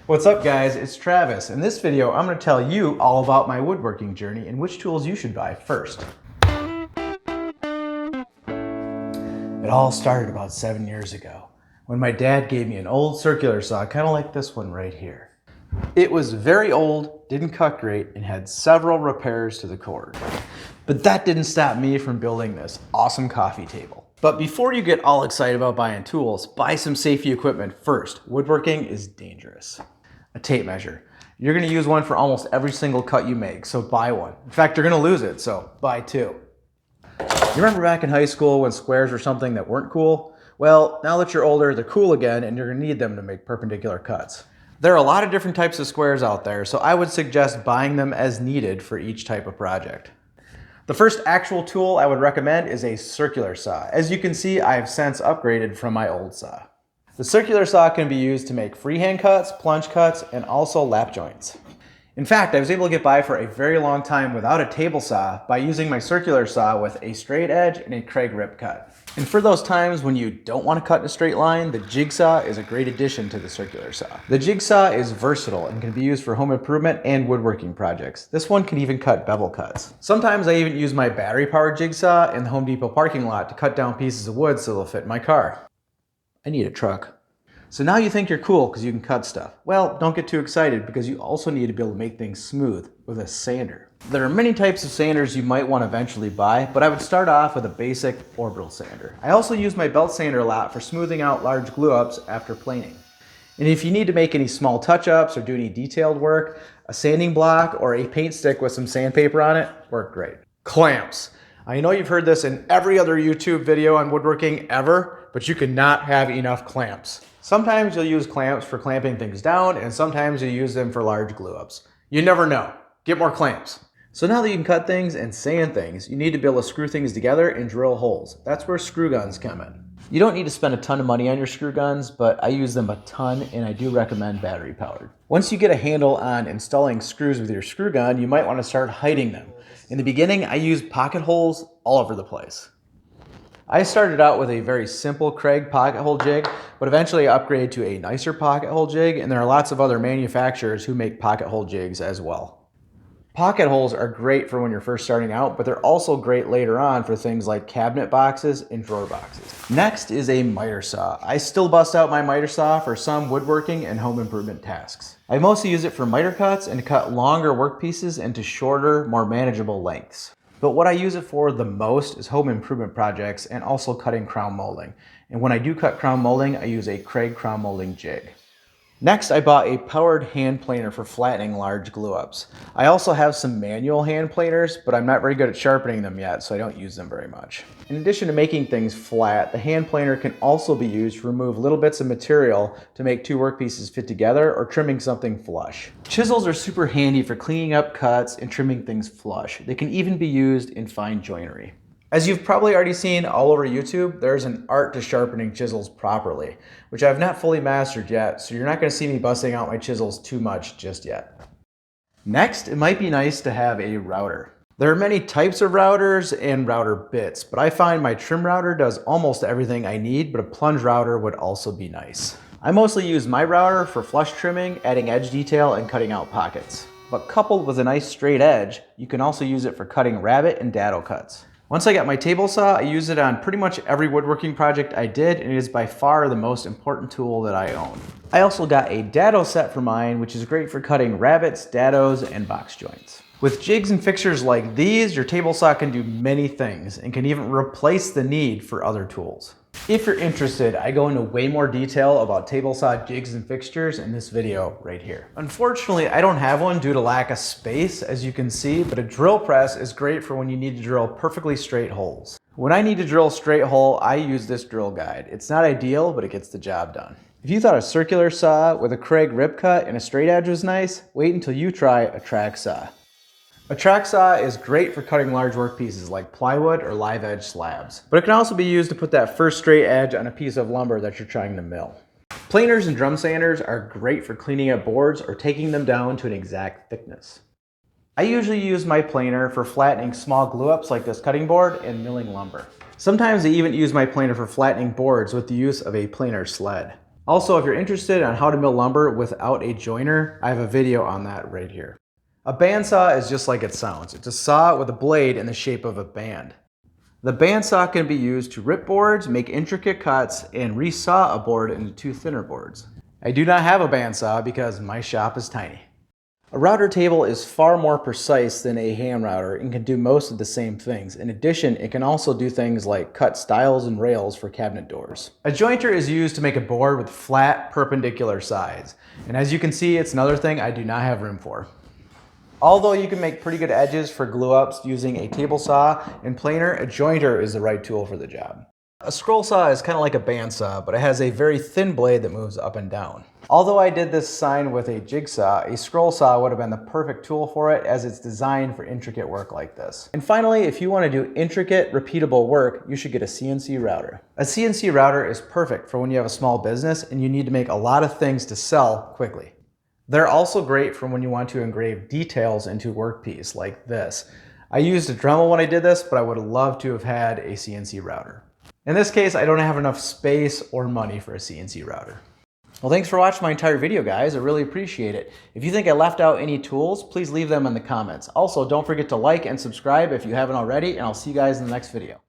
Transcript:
What's up guys, it's Travis. In this video, I'm going to tell you all about my woodworking journey and which tools you should buy first. It all started about 7 years ago when my dad gave me an old circular saw, kind of like this one right here. It was very old, didn't cut great, and had several repairs to the cord. But that didn't stop me from building this awesome coffee table. But before you get all excited about buying tools, buy some safety equipment first. Woodworking is dangerous. A tape measure. You're going to use one for almost every single cut you make, so buy one. In fact, you're going to lose it, so buy two. You remember back in high school when squares were something that weren't cool? Well, now that you're older, they're cool again, and you're going to need them to make perpendicular cuts. There are a lot of different types of squares out there, so I would suggest buying them as needed for each type of project. The first actual tool I would recommend is a circular saw. As you can see, I have since upgraded from my old saw. The circular saw can be used to make freehand cuts, plunge cuts, and also lap joints. In fact, I was able to get by for a very long time without a table saw by using my circular saw with a straight edge and a Craig rip cut. And for those times when you don't want to cut in a straight line, the Jigsaw is a great addition to the circular saw. The Jigsaw is versatile and can be used for home improvement and woodworking projects. This one can even cut bevel cuts. Sometimes I even use my battery-powered Jigsaw in the Home Depot parking lot to cut down pieces of wood so they'll fit in my car. I need a truck. So now you think you're cool because you can cut stuff. Well, don't get too excited because you also need to be able to make things smooth with a sander. There are many types of sanders you might want to eventually buy, but I would start off with a basic orbital sander. I also use my belt sander a lot for smoothing out large glue-ups after planing. And if you need to make any small touch-ups or do any detailed work, a sanding block or a paint stick with some sandpaper on it work great. Clamps. I know you've heard this in every other YouTube video on woodworking ever, but you cannot have enough clamps. Sometimes you'll use clamps for clamping things down, and sometimes you use them for large glue-ups. You never know. Get more clamps. So now that you can cut things and sand things, you need to be able to screw things together and drill holes. That's where screw guns come in. You don't need to spend a ton of money on your screw guns, but I use them a ton, and I do recommend battery powered. Once you get a handle on installing screws with your screw gun, you might want to start hiding them. In the beginning, I used pocket holes all over the place. I started out with a very simple Craig pocket hole jig, but eventually I upgraded to a nicer pocket hole jig, and there are lots of other manufacturers who make pocket hole jigs as well. Pocket holes are great for when you're first starting out, but they're also great later on for things like cabinet boxes and drawer boxes. Next is a miter saw. I still bust out my miter saw for some woodworking and home improvement tasks. I mostly use it for miter cuts and to cut longer work pieces into shorter, more manageable lengths. But what I use it for the most is home improvement projects and also cutting crown molding. And when I do cut crown molding, I use a Craig crown molding jig. Next, I bought a powered hand planer for flattening large glue-ups. I also have some manual hand planers, but I'm not very good at sharpening them yet, so I don't use them very much. In addition to making things flat, the hand planer can also be used to remove little bits of material to make two workpieces fit together or trimming something flush. Chisels are super handy for cleaning up cuts and trimming things flush. They can even be used in fine joinery. As you've probably already seen all over YouTube, there's an art to sharpening chisels properly, which I've not fully mastered yet, so you're not going to see me busting out my chisels too much just yet. Next, it might be nice to have a router. There are many types of routers and router bits, but I find my trim router does almost everything I need, but a plunge router would also be nice. I mostly use my router for flush trimming, adding edge detail, and cutting out pockets. But coupled with a nice straight edge, you can also use it for cutting rabbet and dado cuts. Once I got my table saw, I use it on pretty much every woodworking project I did, and it is by far the most important tool that I own. I also got a dado set for mine, which is great for cutting rabbets, dados, and box joints. With jigs and fixtures like these, your table saw can do many things and can even replace the need for other tools. If you're interested, I go into way more detail about table saw jigs and fixtures in this video right here. Unfortunately, I don't have one due to lack of space, as you can see, but a drill press is great for when you need to drill perfectly straight holes. When I need to drill a straight hole, I use this drill guide. It's not ideal, but it gets the job done. If you thought a circular saw with a Craig rip cut and a straight edge was nice, wait until you try a track saw. A track saw is great for cutting large workpieces like plywood or live edge slabs, but it can also be used to put that first straight edge on a piece of lumber that you're trying to mill. Planers and drum sanders are great for cleaning up boards or taking them down to an exact thickness. I usually use my planer for flattening small glue-ups like this cutting board and milling lumber. Sometimes I even use my planer for flattening boards with the use of a planer sled. Also, if you're interested on how to mill lumber without a joiner, I have a video on that right here. A bandsaw is just like it sounds. It's a saw with a blade in the shape of a band. The bandsaw can be used to rip boards, make intricate cuts, and resaw a board into two thinner boards. I do not have a bandsaw because my shop is tiny. A router table is far more precise than a hand router and can do most of the same things. In addition, it can also do things like cut stiles and rails for cabinet doors. A jointer is used to make a board with flat, perpendicular sides. And as you can see, it's another thing I do not have room for. Although you can make pretty good edges for glue-ups using a table saw and planer, a jointer is the right tool for the job. A scroll saw is kind of like a bandsaw, but it has a very thin blade that moves up and down. Although I did this sign with a jigsaw, a scroll saw would have been the perfect tool for it as it's designed for intricate work like this. And finally, if you want to do intricate, repeatable work, you should get a CNC router. A CNC router is perfect for when you have a small business and you need to make a lot of things to sell quickly. They're also great for when you want to engrave details into a workpiece like this. I used a Dremel when I did this, but I would have loved to have had a CNC router. In this case, I don't have enough space or money for a CNC router. Well, thanks for watching my entire video, guys. I really appreciate it. If you think I left out any tools, please leave them in the comments. Also, don't forget to like and subscribe if you haven't already, and I'll see you guys in the next video.